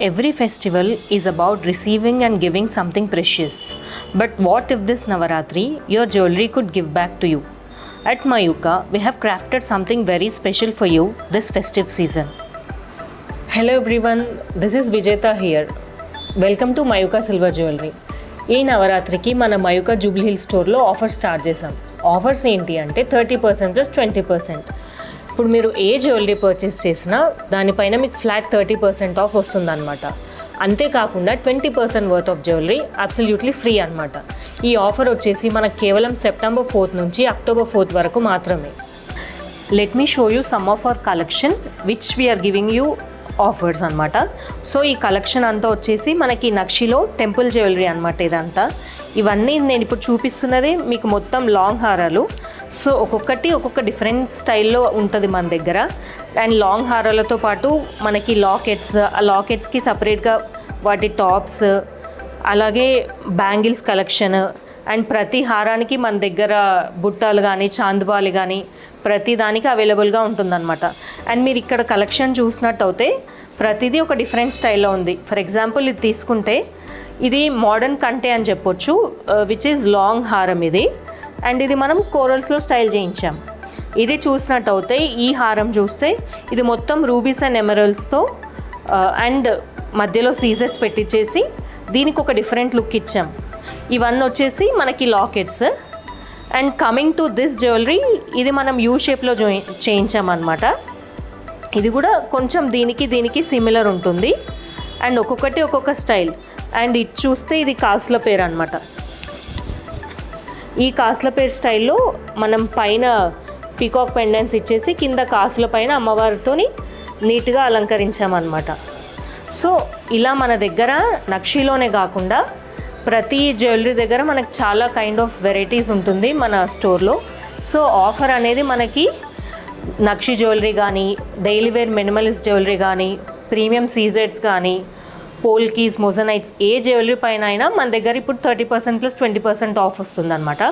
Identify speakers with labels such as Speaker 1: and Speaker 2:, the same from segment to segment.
Speaker 1: Every festival is about receiving and giving something precious. But what if this Navaratri, your jewelry could give back to you? At Mayuka, we have crafted something very special for you this festive season. Hello everyone, this is Vijeta here. Welcome to Mayuka Silver Jewelry. ఈ నవరాత్రికి మన Mayuka Jubilee hills స్టోర్లో offer start చేసాం. Offers ఏంటి అంటే 30% plus 20%. ఇప్పుడు మీరు ఏ jewellery purchase చేసినా దానిపైన మీకు ఫ్లాట్ 30% ఆఫ్ వస్తుందన్నమాట. అంతేకాకుండా 20% worth of jewellery absolutely free అనమాట. ఈ ఆఫర్ వచ్చేసి మనకు కేవలం సెప్టెంబర్ 4th నుంచి అక్టోబర్ 4th వరకు మాత్రమే. Let me show you some of our collection which we are giving you offers అనమాట. సో ఈ కలెక్షన్ అంతా వచ్చేసి మనకి నక్షిలో టెంపుల్ జ్యువెలరీ అనమాట. ఇదంతా ఇవన్నీ నేను ఇప్పుడు చూపిస్తున్నది మీకు మొత్తం లాంగ్ హారాలు. సో ఒక్కొక్క డిఫరెంట్ స్టైల్లో ఉంటుంది మన దగ్గర. అండ్ లాంగ్ హారాలతో పాటు మనకి లాకెట్స్, ఆ లాకెట్స్కి సపరేట్గా వాటి టాప్స్, అలాగే బ్యాంగిల్స్ కలెక్షన్. అండ్ ప్రతి హారానికి మన దగ్గర బుట్టాలు కానీ చాందుబాలు కానీ ప్రతి దానికి అవైలబుల్గా ఉంటుందన్నమాట. అండ్ మీరు ఇక్కడ కలెక్షన్ చూసినట్టు అయితే ప్రతిదీ ఒక డిఫరెంట్ స్టైల్లో ఉంది. ఫర్ ఎగ్జాంపుల్ ఇది తీసుకుంటే ఇది మోడర్న్ కంటే అని చెప్పొచ్చు, విచ్ ఈజ్ లాంగ్ హారం ఇది. అండ్ ఇది మనం కోరల్స్లో స్టైల్ చేయించాం. ఇది చూసినట్టు అయితే ఈ హారం చూస్తే ఇది మొత్తం రూబీస్ అండ్ ఎమరల్స్తో అండ్ మధ్యలో సీజర్స్ పెట్టించేసి దీనికి ఒక డిఫరెంట్ లుక్ ఇచ్చాం. ఇవన్నీ వచ్చేసి మనకి lockets. And coming to this jewellery, ఇది మనం యూ షేప్లో చేయించామన్నమాట. ఇది కూడా కొంచెం దీనికి సిమిలర్ ఉంటుంది. అండ్ ఒక్కొక్క స్టైల్. అండ్ ఇది చూస్తే ఇది కాసుల పేరు అనమాట. ఈ కాసుల పేరు స్టైల్లో మనం పైన పీకాక్ పెండెంట్స్ ఇచ్చేసి కింద కాసుల పైన అమ్మవారితో నీట్గా అలంకరించామన్నమాట. సో ఇలా మన దగ్గర నక్షిలోనే కాకుండా ప్రతి జ్యువెలరీ దగ్గర మనకు చాలా కైండ్ ఆఫ్ వెరైటీస్ ఉంటుంది మన స్టోర్లో. సో ఆఫర్ అనేది మనకి నక్షి జ్యువెలరీ కానీ, డైలీ వేర్ మినిమలిస్ట్ జ్యువెలరీ కానీ, ప్రీమియం సీజెడ్స్ కానీ, పోల్కీస్, మొజనైట్స్ ఏ జ్యువెలరీ పైన అయినా మన దగ్గర ఇప్పుడు 30% ప్లస్ 20% ఆఫ్ వస్తుందన్నమాట.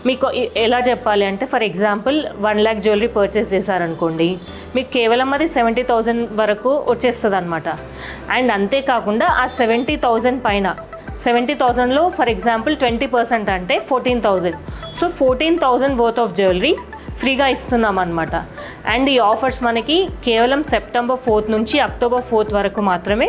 Speaker 1: మీకు ఎలా చెప్పాలి అంటే for example 1 lakh jewellery purchase చేశారనుకోండి, మీకు కేవలం అది 70,000 వరకు వచ్చేస్తుంది అనమాట. అండ్ అంతేకాకుండా ఆ 70,000 పైన 70,000లో ఫర్ ఎగ్జాంపుల్ 20% అంటే 14,000. సో 14,000 వర్త్ ఆఫ్ జ్యువెలరీ ఫ్రీగా ఇస్తున్నాం అనమాట. అండ్ ఈ ఆఫర్స్ మనకి కేవలం సెప్టెంబర్ 4th నుంచి అక్టోబర్ 4th వరకు మాత్రమే.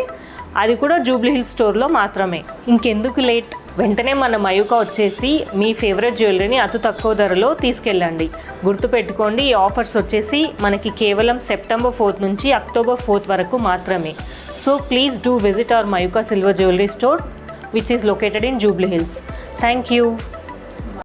Speaker 1: అది కూడా జూబ్లీ హిల్స్ స్టోర్లో మాత్రమే. ఇంకెందుకు లేట్, వెంటనే మన మయూకా వచ్చేసి మీ ఫేవరెట్ జ్యువెలరీని అతి తక్కువ ధరలో తీసుకెళ్ళండి. గుర్తుపెట్టుకోండి, ఈ ఆఫర్స్ వచ్చేసి మనకి కేవలం సెప్టెంబర్ 4th నుంచి అక్టోబర్ 4th వరకు మాత్రమే. So please do visit our Mayuka silver jewellery store which is located in Jubilee Hills. Thank you.